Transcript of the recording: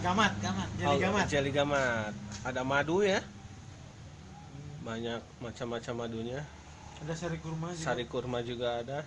Gamat, Oh, jeli gamat. jeli gamat. Ada madu ya, banyak macam-macam madunya. Ada sari kurma juga. Sari kurma juga ada.